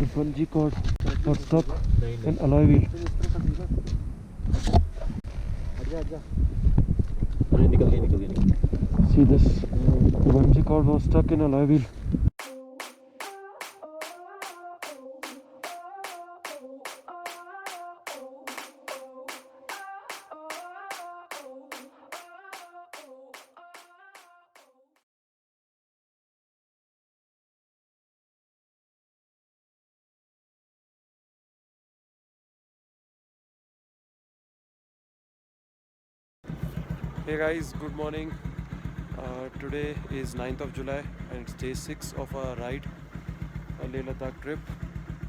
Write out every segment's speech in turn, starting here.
The bungee cord got stuck in alloy wheel. See this? The bungee cord was stuck in alloy wheel. Hey guys, good morning. Today is 9th of July and it's day 6 of our ride, a Leh Ladakh trip,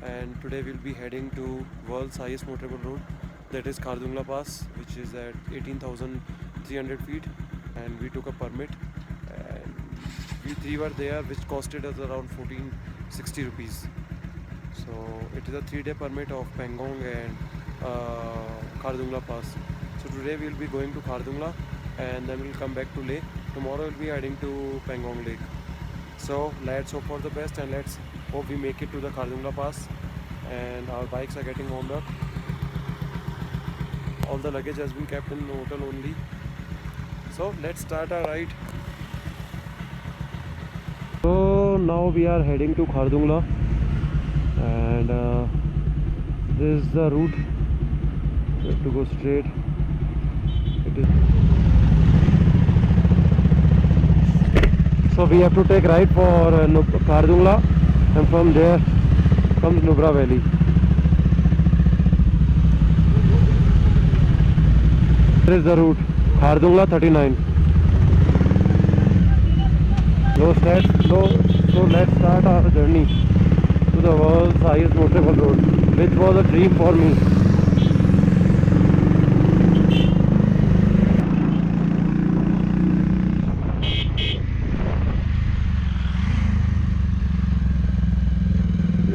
and today we'll be heading to world's highest motorable road, that is Khardungla Pass, which is at 18,300 feet, and we took a permit and we three were there, which costed us around 1460 rupees. So it is a 3-day permit of Pangong and Khardungla Pass. So today we'll be going to Khardungla and then we'll come back to Leh. Tomorrow we'll be heading to Pangong Lake. So let's hope for the best and let's hope we make it to the Khardungla Pass. And our bikes are getting warmed up. All the luggage has been kept in the hotel only. So let's start our ride. So now we are heading to Khardungla and this is the route. We have to go straight. It is. So we have to take right for Khardungla, and from there comes Nubra Valley. Here is the route, Khardungla 39. So let's start our journey to the world's highest motorable road, which was a dream for me.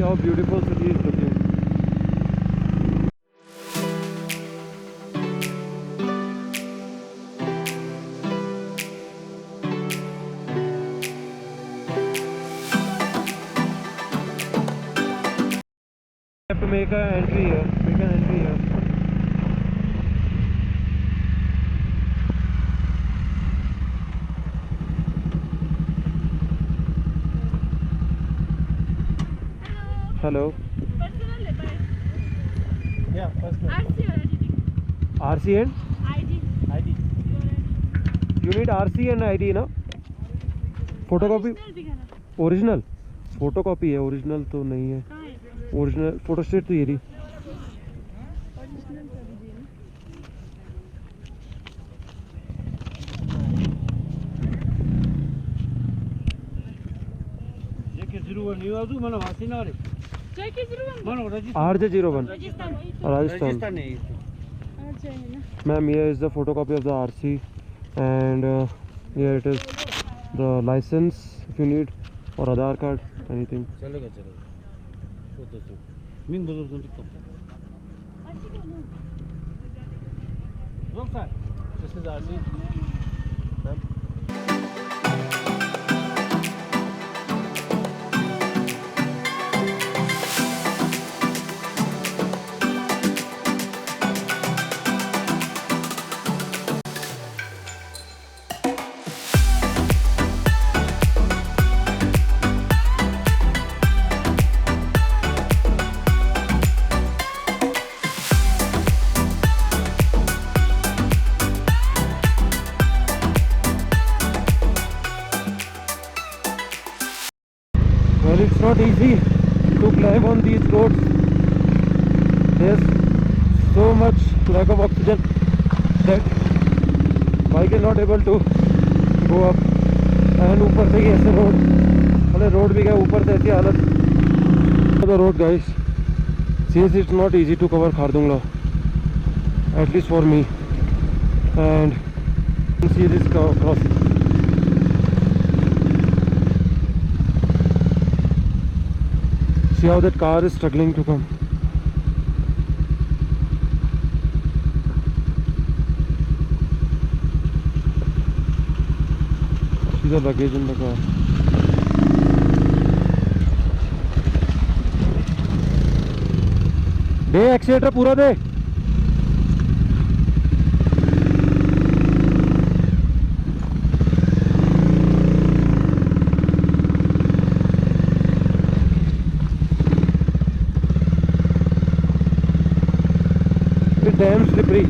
How beautiful city is looking. We have to make an entry here. Hello. Personal labor. Yeah, personal. RC or editing? RC and? ID. You need RC and ID ना? Photocopy? Original? Photocopy है, original तो नहीं है. कहाँ है? Original photostat तो ये रही. Original कर दीजिए ना. ये किस रूम में आजू मना वासी ना रे. RJ01. RJ01. Rajasthan. अच्छा है ना. Ma'am, here is the photocopy of the RC, and here it is the license if you need, or Aadhaar card, anything. चलेगा. मिंग बोलो तुम TikTok. Look sir, this is RC. Ma'am. Well, it's not easy to climb on these roads. There's so much lack of oxygen that bike is not able to go up. And ऊपर से ही ऐसे road, अरे road भी गया ऊपर से ऐसी हालत. The road, guys, since it's not easy to cover Khardungla, at least for me, and you see this crossing. See how that car is struggling to come. See the luggage in the car. दे accelerator पूरा दे। Damn slippery.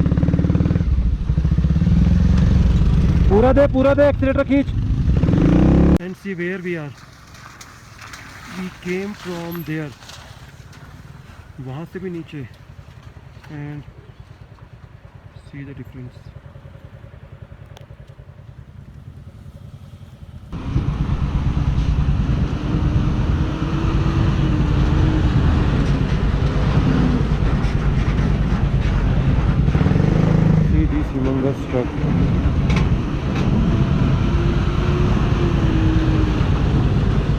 पूरा दे accelerator खींच। And see where we are. We came from there, वहाँ से भी नीचे। And see the difference. See this humongous truck.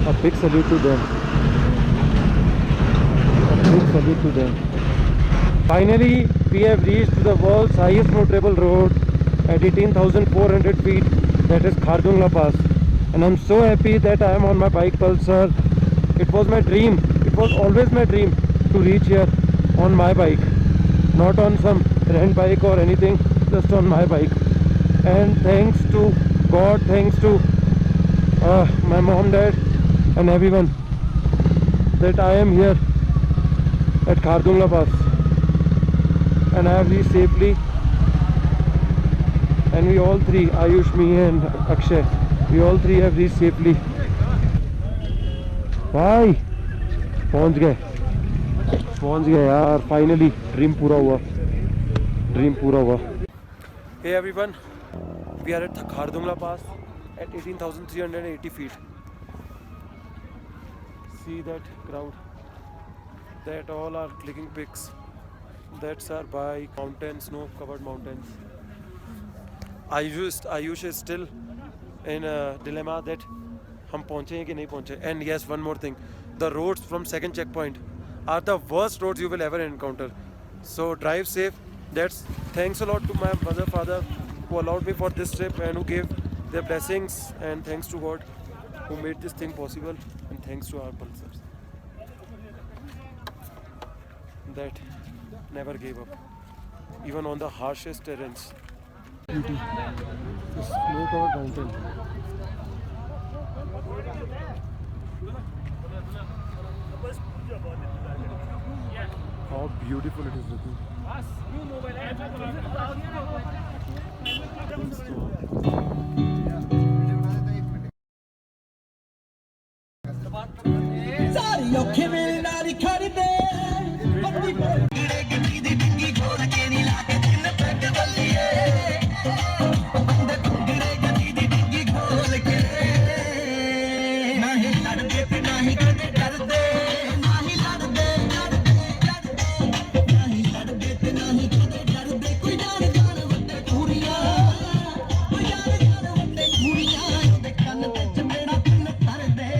A big salute to them. A big salute to them. Finally, we have reached the world's highest motorable road at 18,400 feet. That is Khardungla Pass. And I'm so happy that I am on my bike Pulsar. It was my dream. It was always my dream to reach here on my bike. Not on some rent bike or anything, just on my bike. And thanks to God, thanks to my mom, dad and everyone, that I am here at Khardungla Pass, and I have reached safely. And we all three, Ayush, me and Akshay, we all three have reached safely. भाई पहुंच गए यार, finally dream पूरा हुआ। Hey everyone, we are at Khardungla Pass at 18,380 feet. See that crowd, that all are clicking pics. That's our bike, mountains, snow covered mountains. Ayush is still in a dilemma that हम पहुंचे हैं कि नहीं पहुंचे. And yes, one more thing, the roads from second checkpoint are the worst roads you will ever encounter. So drive safe. That's thanks a lot to my mother, father, who allowed me for this trip and who gave their blessings, and thanks to God who made this thing possible, and thanks to our Pulsars that never gave up even on the harshest terrains. Beauty, the snow-covered mountain. How beautiful it is looking. सारी औखे मेरे नारी खड़ी दे पत्ती गिरे गली दी dinghy खोल के नी लाके दिन पेट बल्लिए बंदे गिरे गली दी डिंगी खोल के नहीं लड़दे ते नहीं कदे डरदे नहीं लड़दे नहीं लड़दे ते नहीं कदे डरदे कोई जान जान वड्डे पूरियां कोई जान जान वड्डे पूरियां ओदे कंन ते चमेड़ा पिन धरदे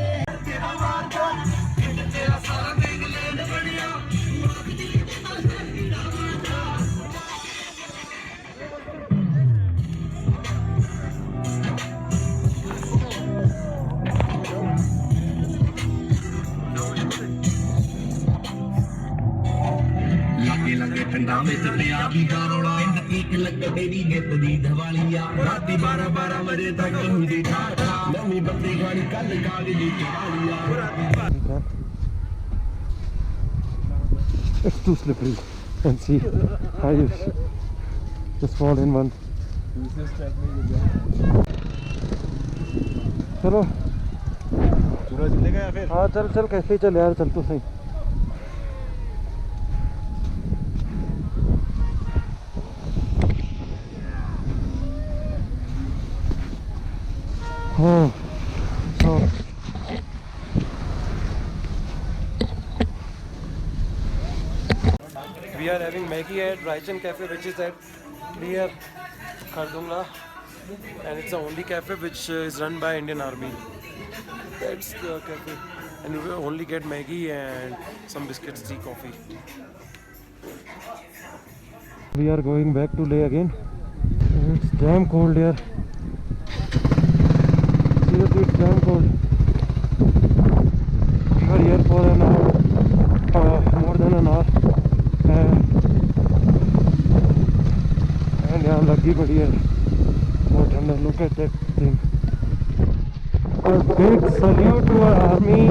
लगे ठंडा में चलिया भी गारोड़ा एक लग तेरी गेट दी धवालिया राती 12 बजे तक हुंदी ठाठा नवी बत्ती गाड़ी कल काली दी चवालिया It's too slippery. And see, Ayush just fall in one. चलो सूरज चलेगा या फिर? हाँ चल कैसे ही चल यार, चल तो सही. Oh, so we are having Maggie at Raichand Cafe, which is at near Khardungla, and it's the only cafe which is run by Indian Army. That's the cafe, and we will only get Maggie and some biscuits, tea, coffee. We are going back to Leh again. It's damn cold here. Seriously, it's damn cold. We are here for an hour, more than an hour, ठंडी पड़ी है, बहुत ठंडा. Look at that thing. A big salute to our army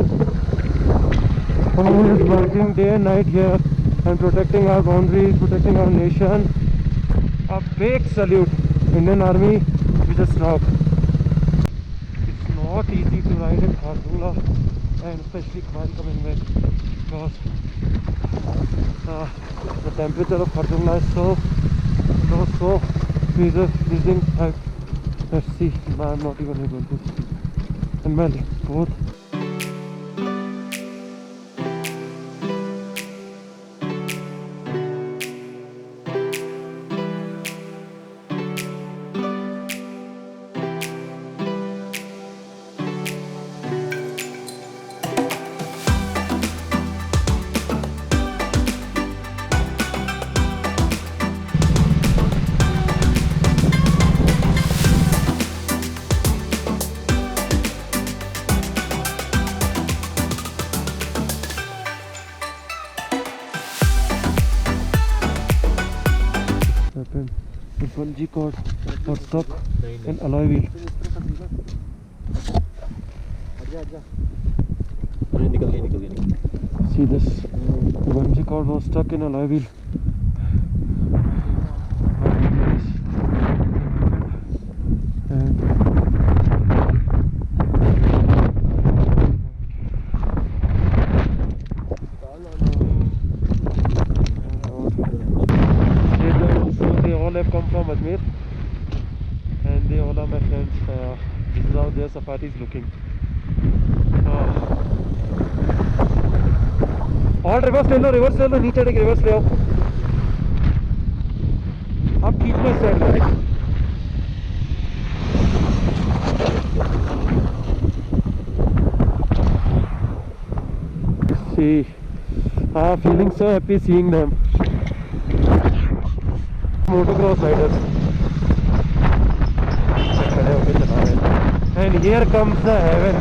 who is working day and night here and protecting our boundaries, protecting our nation. A big salute. Indian Army, we just rock. It's not easy to ride at Khardungla, and especially while coming back, because the temperature of Khardungla is so freezing. Let's see. I'm not even able to. And my both. The bungee cord was stuck in alloy wheel. See this? The bungee cord was stuck in alloy wheel. They all have come from Ajmer, and they all are my friends. This is how their safari is looking. और reverse ले लो, नीचे देख reverse ले आओ. अब खींचना start करें. See, feeling so happy seeing them. Motocross riders. And here comes the heaven.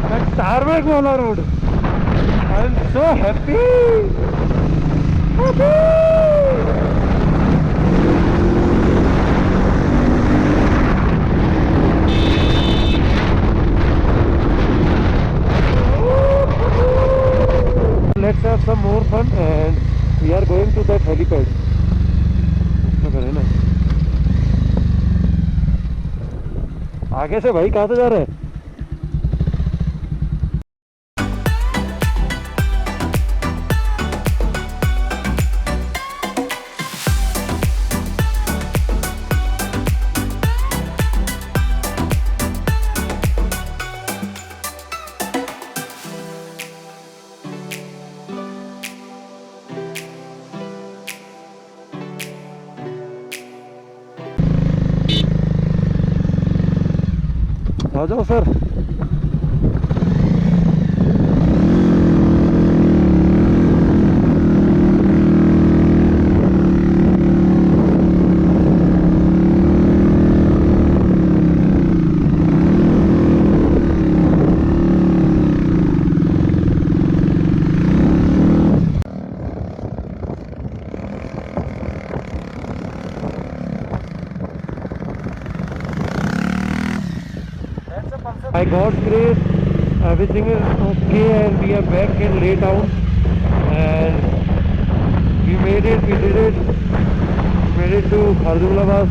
That tarmac wala road. I am so happy. Let's have some more fun, and we are going to that helipad. आगे से भाई कहाँ से जा रहे हैं? आ जाओ sir. By God's grace, everything is okay, and we are back in Laytown, and we made it. We did it. Made it to Khardungla Pass.